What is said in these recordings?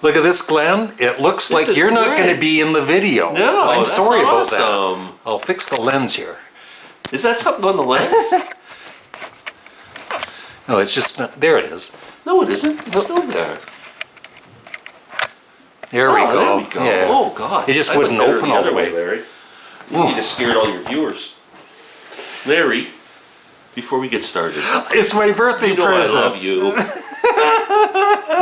Look at this, Glenn. It looks This like is you're not great. going to be in the video. No, I'm that's sorry about awesome. that. I'll fix the lens here. Is that something on the lens? No, it's just not. There it is. No, it isn't. It's still there. There we go. There we go. Yeah. Oh, God. It just I look wouldn't better open the all other the way. Larry. You just scared all your viewers. Larry, before we get started, It's my birthday you know present. I love you.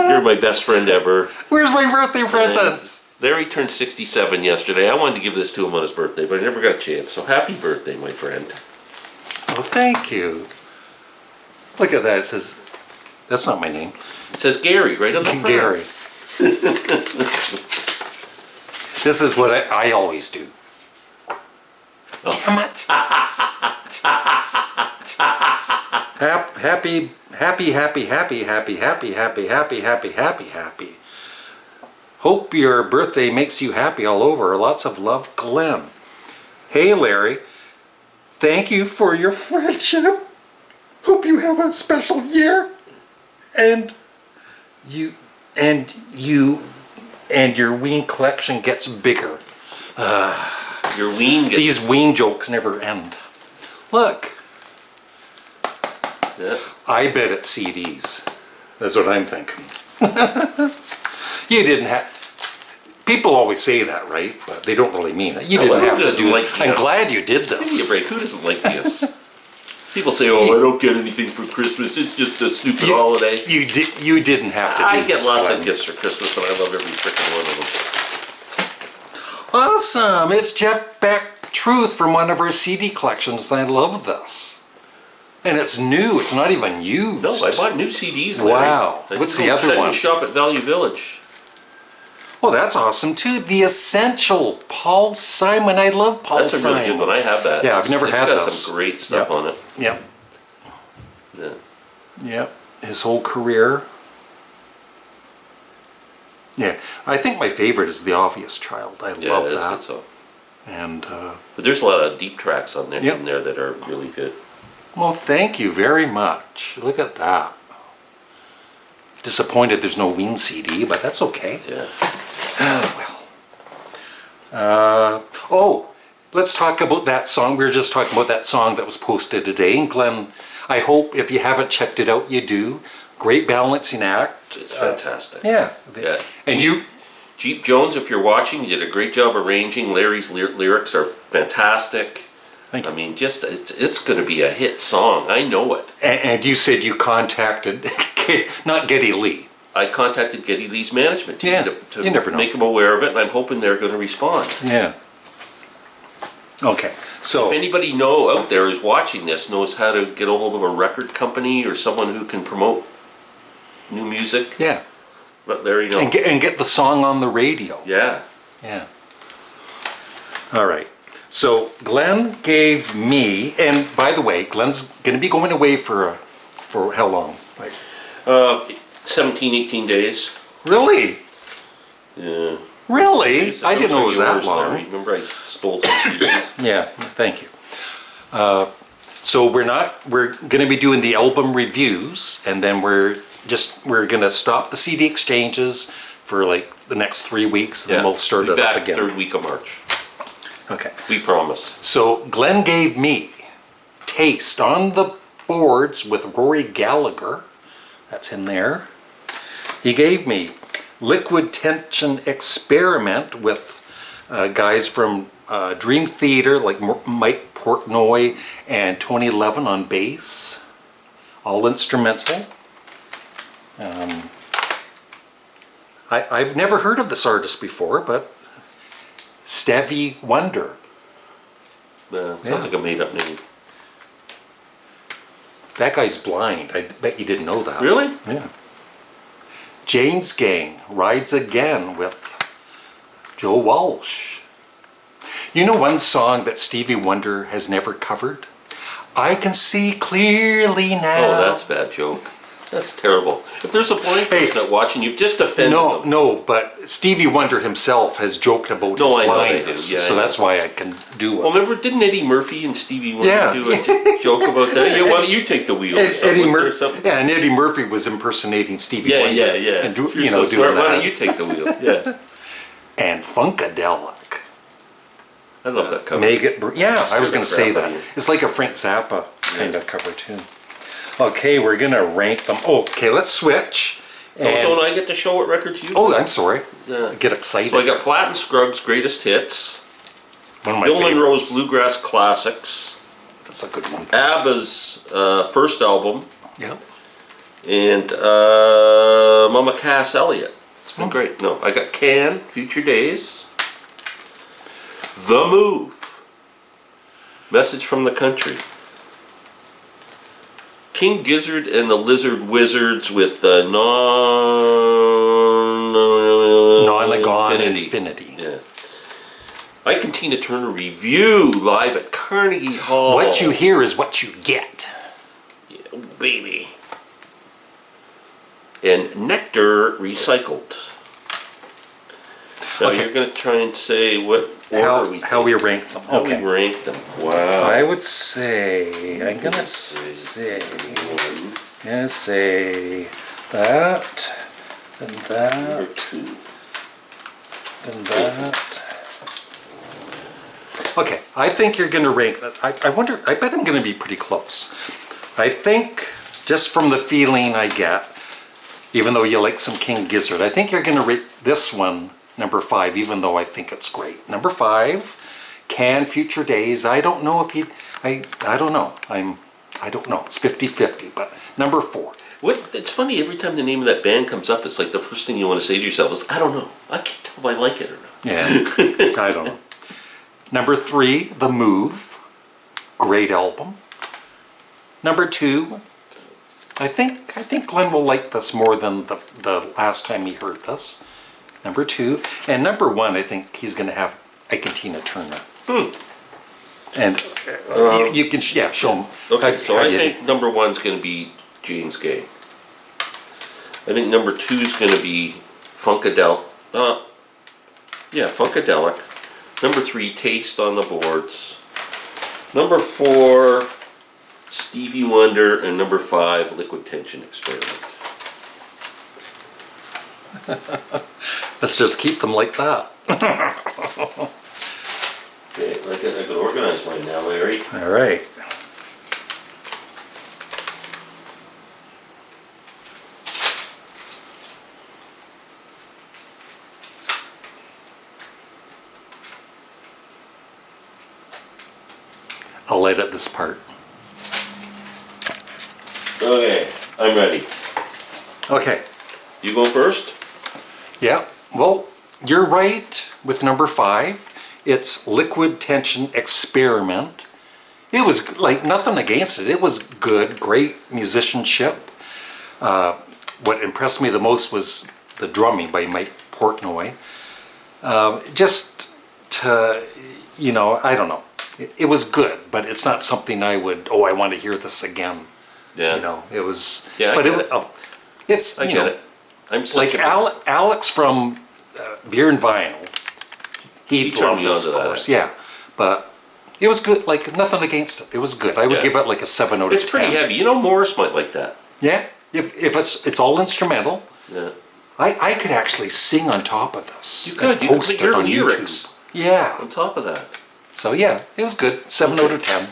You're my best friend ever. Where's my birthday presents? Larry turned 67 yesterday. I wanted to give this to him on his birthday, but I never got a chance. So happy birthday, my friend. Oh, thank you. Look at that. It says, that's not my name. It says Gary right on the front. Gary. This is what I always do. Oh. Damn it. Happy. Hope your birthday makes you happy all over. Lots of love, Glenn. Hey, Larry. Thank you for your friendship. Hope you have a special year. And your Ween collection gets bigger. Your Ween gets... These Ween jokes never end. Look. Yeah. I bet it's CDs. That's what I'm thinking. You didn't have... People always say that, right? But they don't really mean it. You didn't have to do it. I'm glad you did Give me a this. break. Who doesn't like gifts? People say, "Oh, I don't get anything for Christmas. It's just a stupid holiday." You didn't have to do I get this, lots Glenn. of gifts for Christmas, and I love every freaking one of them. Awesome. It's Jeff Beck Truth from one of our CD collections. I love this. And it's new. It's not even used. No, I bought new CDs. Larry. Wow. I What's did the go other set one? and shop at Value Village. Oh, that's awesome too. The Essential. Paul Simon. I love Paul That's a Simon. really good one. I have that. Yeah, I've never had It's got this. some great stuff Yep. on it. Yep. Yeah. Yep. His whole career. Yeah. I think my favorite is The Obvious Child. I Yeah, love that's a that. good song. And But there's a lot of deep tracks on there Yep. in there that are really good. well, thank you very much. Look at that. Disappointed there's no Ween CD, but that's okay. Yeah. Oh, let's talk about that song. We were just talking about that song that was posted today. And Glenn, I hope if you haven't checked it out, you do. Great balancing act. It's fantastic. Yeah. Yeah. And Jeep Jones, if you're watching, you did a great job arranging. Larry's lyrics are fantastic. Thank you. I mean, just it's going to be a hit song. I know it. And you said you contacted, not Geddy Lee. I contacted Geddy Lee's management team Yeah, to you never know. make them aware of it, and I'm hoping they're going to respond. Yeah. Okay. So If anybody out there who's watching this knows how to get a hold of a record company or someone who can promote new music, yeah, let Larry know. and get the song on the radio. Yeah. Yeah. All right. So Glenn gave me, and by the way, Glenn's going to be going away for how long? Like, 17, 18 days. really? Yeah. Really? Those I didn't know are it was that yours, long. Larry. Remember I stole some CDs? Yeah. Thank you. So we're going to be doing the album reviews, and then we're going to stop the CD exchanges for like the next 3 weeks, and then we'll start it up again. Third week of March. Okay. We promise. So Glenn gave me Taste on the Boards with Rory Gallagher. That's in there. He gave me Liquid Tension Experiment with guys from Dream Theater like Mike Portnoy and Tony Levin on bass. All instrumental. I've never heard of this artist before, but Stevie Wonder. Sounds like a made-up name. That guy's blind. I bet you didn't know that. Really? Yeah. James Gang Rides Again with Joe Walsh. You know one song that Stevie Wonder has never covered? I Can See Clearly Now. Oh, that's a bad joke. That's terrible. If there's a blind person out watching, you've just offended them. No, but Stevie Wonder himself has joked about No, his I know they blindness, do. Yeah, so I know. that's why I can do it. Well, remember, didn't Eddie Murphy and Stevie Wonder Yeah. do a joke about that? Yeah, why don't you take the wheel or something? Wasn't there something? Yeah, and Eddie Murphy was impersonating Stevie Yeah, Wonder. yeah. And You're you so know, smart. doing Why that. don't you take the wheel? Yeah. And Funkadelic. I love that cover. I was going to say that. Zappa, yeah. It's like a Frank Zappa kind of cover too. Okay, we're going to rank them. Okay, let's switch. And, Don't I get to show what records you? oh, I'm sorry. Yeah. I get excited. So I got Flatt and Scruggs' Greatest Hits, One of my Bill Monroe's favorites. Bluegrass Classics, That's a good one. ABBA's first album, Yeah. and Mama Cass Elliot. It's been great. No, I got Can, Future Days, The Move, Message from the Country, King Gizzard and the Lizard Wizards with Non-Gone Infinity. Yeah. Ike and Tina Turner Review live at Carnegie Hall. What you hear is what you get. Yeah, baby. And Nectar Recycled. Now Okay. you're going to try and say what order How we rank them. How Okay. we rank them. Wow. I would say, I'm going to say that, and Number that, 2. and that. Okay, I think you're going to rank that. I wonder, I bet I'm going to be pretty close. I think, just from the feeling I get, even though you like some King Gizzard, I think you're going to rate this one number 5, even though I think it's great. Number 5, Can Future Days. I don't know if he, I don't know. I don't know. It's 50-50, but number 4. It's funny, every time the name of that band comes up, it's like the first thing you want to say to yourself is, I don't know. I can't tell if I like it or not. Yeah, I don't know. Number 3, The Move. Great album. Number 2, I think Glenn will like this more than the last time he heard this. Number 2. And number 1, I think he's going to have Ike and Tina Turner. And you can, show him. Okay, so I think number 1's going to be James Gay. I think number 2's going to be Funkadelic. Funkadelic. Number 3, Taste on the Boards. Number 4, Stevie Wonder. And number 5, Liquid Tension Experiment. Let's just keep them like that. Okay, I can organize mine now, Larry. All right. I'll edit this part. Okay, I'm ready. Okay. You go first? Yeah. Well, you're right with number 5. It's Liquid Tension Experiment. It was like nothing against it. It was good, great musicianship. What impressed me the most was the drumming by Mike Portnoy. Just to, I don't know. It was good, but it's not something I would, I want to hear this again. Yeah. It was, Yeah, I but get it. It's, I get it. I'm such like a Alex from Beer and Vinyl. He turned loved me this, on of to course. that. Yeah, but it was good. Like nothing against it. It was good. I would Yeah. give it like a 7 out of 10. It's pretty heavy. Morris might like that. Yeah, if it's all instrumental, Yeah. I could actually sing on top of this. You could. and You could post put it your on lyrics YouTube. Yeah. on top of that. So yeah, it was good. 7 out of 10.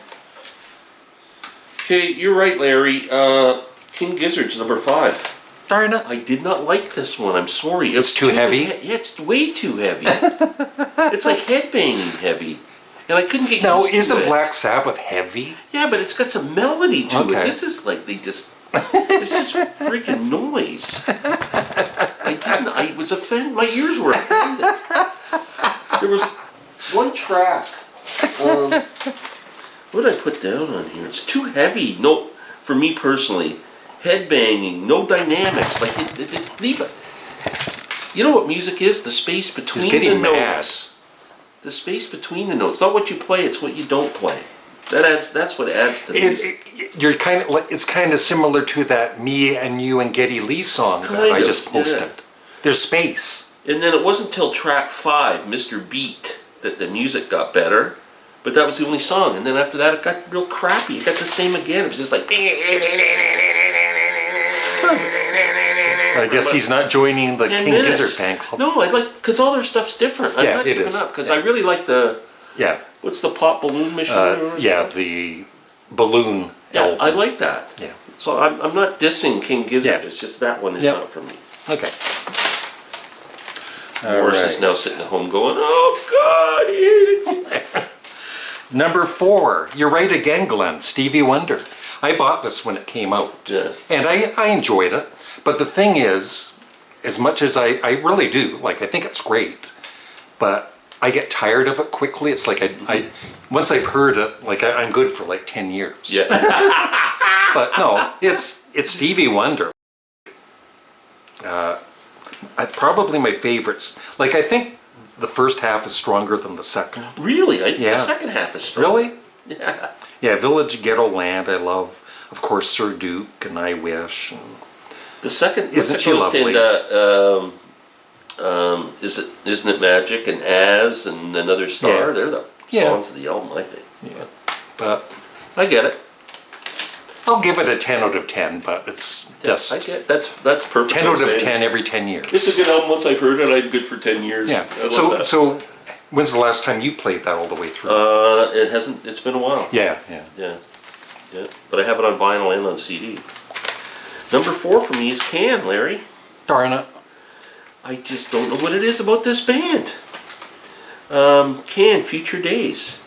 Okay, you're right, Larry. King Gizzard's number 5. Darn it. I did not like this one. I'm sorry. It's too heavy? It's way too heavy. It's like headbanging heavy. And I couldn't get Now, used to isn't it. Black Sabbath heavy? Yeah, but it's got some melody to Okay. it. This is like it's just freaking noise. I was offended. My ears were offended. There was one track. What did I put down on here? It's too heavy. No, for me personally. Headbanging, no dynamics. Like, leave it. You know what music is? The space between the getting mad. notes. The space between the notes. It's not what you play, it's what you don't play. That's what adds to the music. You're kind of like, it's kind of similar to that Me and You and Geddy Lee song that I just posted. Yeah. There's space. And then it wasn't till track 5, Mr. Beat, that the music got better. But that was the only song. And then after that, it got real crappy. It got the same again. It was just like... I guess he's not joining the King Gizzard fan club. No, I like, because all their stuff's different. I'm not giving up, because I really like the... Yeah. What's the pop balloon machine? Yeah, the balloon album. I like that. Yeah. So I'm not dissing King Gizzard. Yeah. It's just that one is not for me. Okay. Morris is now sitting at home going, "Oh God, he hated me." Number 4, you're right again, Glenn. Stevie Wonder. I bought this when it came out, and I enjoyed it. But the thing is, as much as I really do, like, I think it's great, but I get tired of it quickly. It's like I once I've heard it, like I'm good for like 10 years. Yeah. But no, it's Stevie Wonder. Probably my favorites. Like, I think the first half is stronger than the second. Really? I think the second half is strong. Really? Yeah. Yeah, Village Ghetto Land, I love. Of course, Sir Duke and I Wish. And The second, Isn't she lovely? Isn't It Magic and As and Another Star? Yeah. They're the songs of the album, I think. yeah, but I get it. I'll give it a 10 out of 10, but it's just I get that's perfect. 10 out of 10 every 10 years. It's a good album. Once I've heard it, I'm good for 10 years. Yeah. I love that. So when's the last time you played that all the way through? It hasn't. It's been a while. Yeah. Yeah. But I have it on vinyl and on CD. Number 4 for me is Can, Larry. Darn it. I just don't know what it is about this band. Can, Future Days.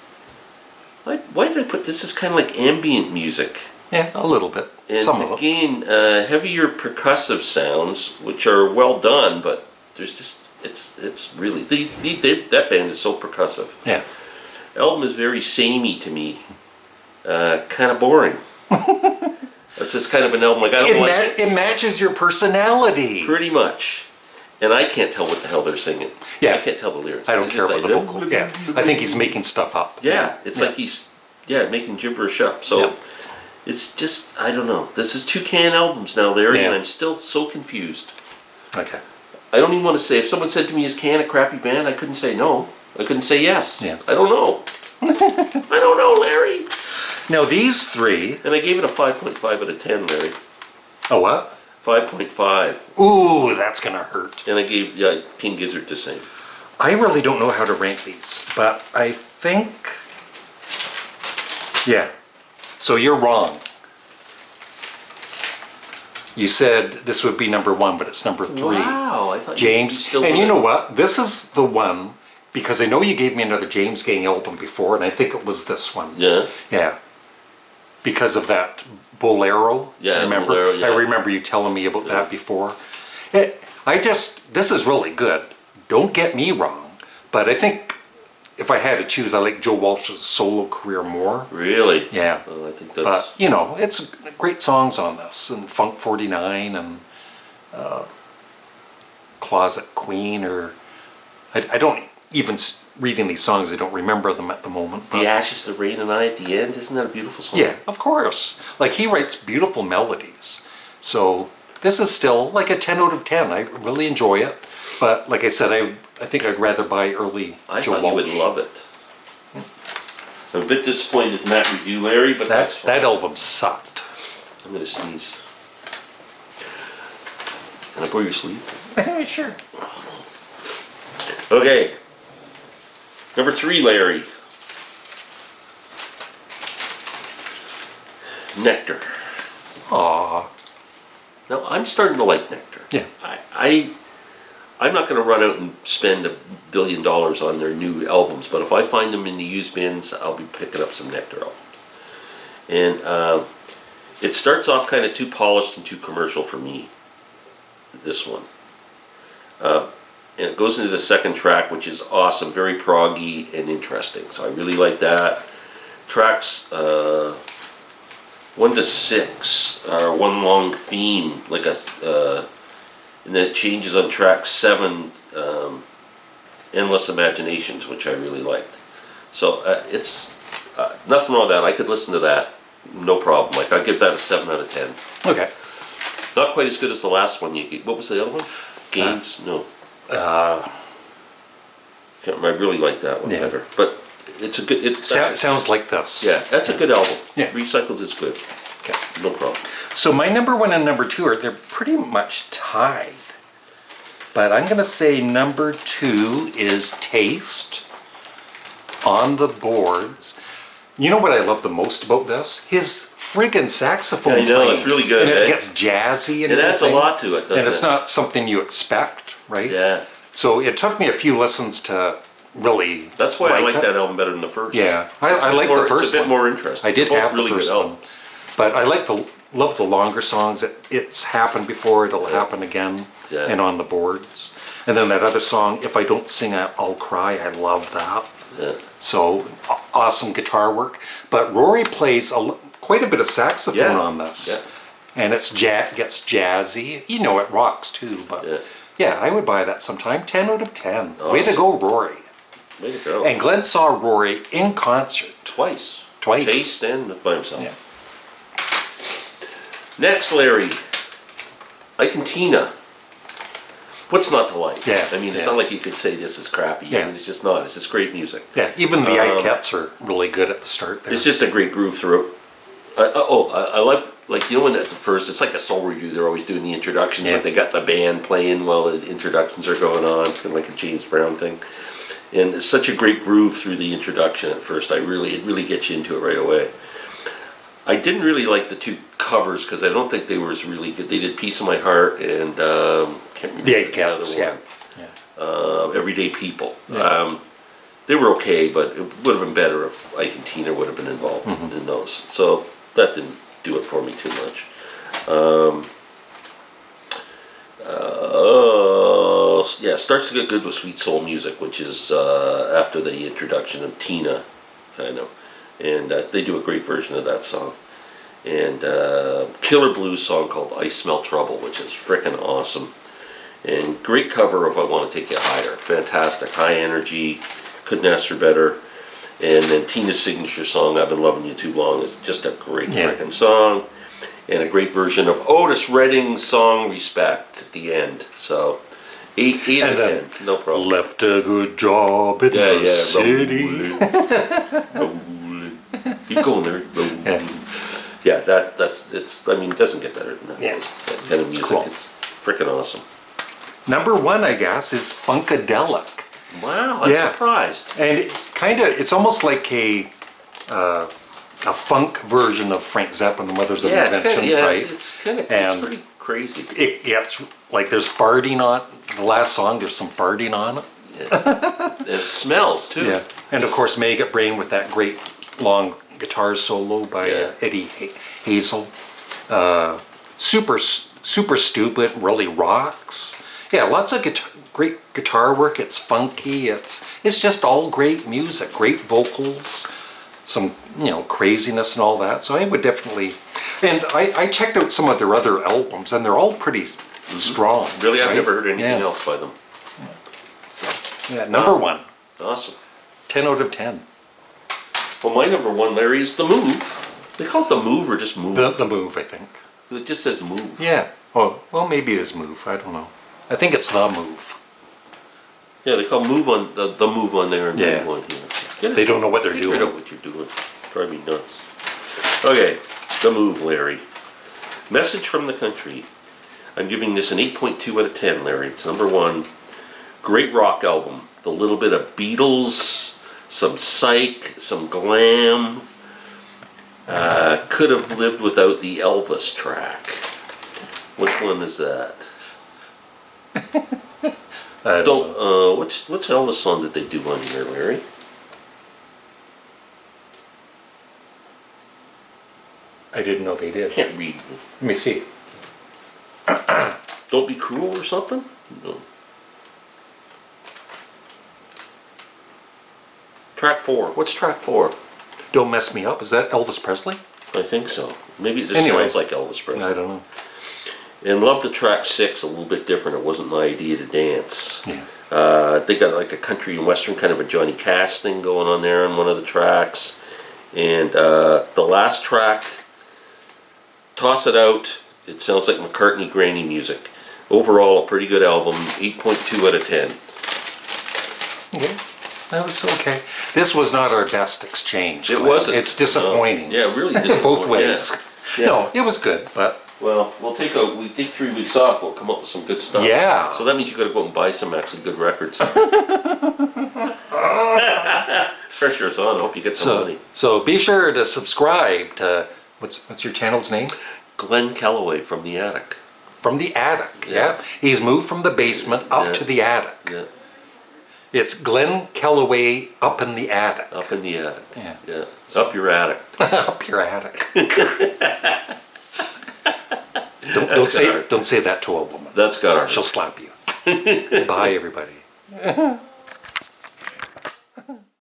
Why did I put this as kind of like ambient music? Yeah, a little bit. And Some of them. again, heavier percussive sounds, which are well done, but there's just, it's really, that band is so percussive. Yeah. Album is very samey to me. Kind of boring. That's just kind of an album, like I don't like it. It matches your personality. Pretty much. And I can't tell what the hell they're singing. Yeah. I can't tell the lyrics. I don't It's care just about like, the vocal. Yeah. I think he's making stuff up. Yeah, it's like he's making gibberish up. So it's just, I don't know. This is 2 Can albums now, Larry, and I'm still so confused. Okay. I don't even want to say, if someone said to me, is Can a crappy band? I couldn't say no. I couldn't say yes. Yeah. I don't know. I don't know, Larry. Now these 3. And I gave it a 5.5 out of 10, Larry. Oh, what? 5.5. Ooh, that's gonna hurt. And I gave King Gizzard the same. I really don't know how to rank these, but I think, yeah. So you're wrong. You said this would be number 1, but it's number 3. Wow, I thought James. you still And would. you know what? This is the one, because I know you gave me another James Gang album before, and I think it was this one. Yeah. Yeah. Because of that Bolero. Yeah, remember? Bolero, yeah. I remember you telling me about that before. This is really good. Don't get me wrong, but I think if I had to choose, I like Joe Walsh's solo career more. Really? Yeah. Well, I think that's... But, you know, it's great songs on this, and Funk 49 and Closet Queen, or I don't even, reading these songs, I don't remember them at the moment. But, The Ashes, the Rain and I at the end, isn't that a beautiful song? yeah, of course. Like, he writes beautiful melodies. So this is still like a 10 out of 10. I really enjoy it. But like I said, I think I'd rather buy early I Joe thought Walsh. you would love it. I'm a bit disappointed in that review, Larry, but that's fine. That album sucked. I'm going to sneeze. Can I borrow your sleeve? Sure. Okay. Number 3, Larry. Nectar. Aw. Now, I'm starting to like Nectar. Yeah. I'm not going to run out and spend $1 billion on their new albums, but if I find them in the used bins, I'll be picking up some Nectar albums. And it starts off kind of too polished and too commercial for me, this one. And it goes into the second track, which is awesome, very proggy and interesting. So I really like that. Tracks 1 to 6 are one long theme, like and then it changes on track 7, Endless Imaginations, which I really liked. So nothing wrong with that. I could listen to that, no problem. Like, I'd give that a 7 out of 10. Okay. Not quite as good as the last one you gave. What was the other one? Games? No. Can't remember. I really like that one better. But it's a good. Sounds like this. Yeah, that's a good album. Yeah. Recycled is good. Okay. No problem. So my number 1 and number 2 they're pretty much tied. But I'm going to say number 2 is Taste on the boards. You know what I love the most about this? His friggin' saxophone Yeah, I know, playing. it's really good, And it eh? gets jazzy and It adds a everything. lot to it, doesn't it? And it's not something you expect, right? Yeah. So it took me a few listens to really That's why I like it. that album better than the first. Yeah, I like the first one. It's a bit more interesting. I did They're both have the really first good one. albums. But I love the longer songs. It's happened before, it'll happen again, Yeah. and on the boards. And then that other song, If I Don't Sing I'll Cry, I love that. Yeah. So awesome guitar work. But Rory plays quite a bit of saxophone Yeah. on this. Yeah. And it's gets jazzy. You know, it rocks too. But yeah, I would buy that sometime. 10 out of 10. Way to Awesome. go, Rory. Way to go. And Glenn saw Rory in concert. Twice. Twice. Taste and by himself. Yeah. Next, Larry. Ike and Tina. What's not to like? Yeah, I mean, it's yeah. not like you could say this is crappy. Yeah. I mean, it's just not. It's just great music. Yeah, even the Ikettes are really good at the start there. It's just a great groove throughout. I like you know when at the first it's like a soul review. They're always doing the introductions, Yeah. but they got the band playing while the introductions are going on. It's kind of like a James Brown thing, and it's such a great groove through the introduction at first. It really gets you into it right away. I didn't really like the 2 covers because I don't think they were as really good. They did "Piece of My Heart" and can't remember The the other Ikettes, one. yeah. Everyday People. Yeah. They were okay, but it would have been better if Ike and Tina would have been involved in those. So that didn't do it for me too much. Yeah, it starts to get good with Sweet Soul Music, which is after the introduction of Tina, kind of. And they do a great version of that song. And killer blues song called I Smell Trouble, which is frickin' awesome. And great cover of I Want to Take You Higher. Fantastic, high energy, couldn't ask for better. And then Tina's signature song, I've Been Loving You Too Long, is just a great frickin' song. And a great version of Otis Redding's song Respect at the end. So 8 out of 10, no problem. Left a good job in the city. Rolling. Keep going there. Rolling. Yeah, it's. I mean, it doesn't get better than that. Yeah. That kind of music, cool. it's freaking awesome. Number 1, I guess, is Funkadelic. Wow, I'm surprised. And it's almost like a funk version of Frank Zeppelin, Mothers of Invention, right? It's kind of And pretty crazy. It gets like there's farting on the last song. There's some farting on it. And it smells too. Yeah, and of course Maggot Brain with that great long guitar solo by Eddie Hazel. Super stupid, really rocks. Yeah, lots of great guitar work. It's funky. It's just all great music, great vocals, some craziness and all that. So I would definitely, and I checked out some of their other albums, and they're all pretty strong. Really, I've right? never heard anything else by them. Yeah, number 1. Awesome. 10 out of 10. Well, my number 1, Larry, is The Move. They call it The Move or just Move? The Move, I think. It just says Move. Yeah. Oh, well, maybe it is Move. I don't know. I think it's The Move. Yeah, they call Move on the Move on there and Yeah. Move on here. They don't know what they're Figure doing. out what you're doing. Drive me nuts. Okay, The Move, Larry. Message from the Country. I'm giving this an 8.2 out of 10, Larry. It's number 1. Great rock album. The little bit of Beatles, some psych, some glam. Could have lived without the Elvis track. Which one is that? Which Elvis song did they do on here, Larry? I didn't know they did. Can't read. Let me see. Don't Be Cruel or something? No. Track 4. What's track 4? Don't Mess Me Up. Is that Elvis Presley? I think so. Maybe it just sounds like Elvis Presley. I don't know. And love the track 6, a little bit different. It wasn't My Idea to Dance. Yeah. They got like a country and western kind of a Johnny Cash thing going on there on one of the tracks. And the last track, Toss It Out, it sounds like McCartney granny music. Overall, a pretty good album, 8.2 out of 10. Okay. That was okay. This was not our best exchange. It Glenn. wasn't. It's disappointing. No. Yeah, really disappointing. Both ways. Yeah. No, it was good, but Well, we take 3 weeks off, we'll come up with some good stuff. Yeah. So that means you gotta go out and buy some actually good records. Pressure's on, I hope you get some money. so be sure to subscribe to what's your channel's name? Glenn Calloway from the Attic. From the attic. Yeah. He's moved from the basement up Yeah. to the attic. Yeah, It's Glenn Calloway up in the attic. up in the attic. Yeah. Yeah, up your attic. Up your attic. don't say that to a woman. That's got our... She'll slap you. Bye, everybody.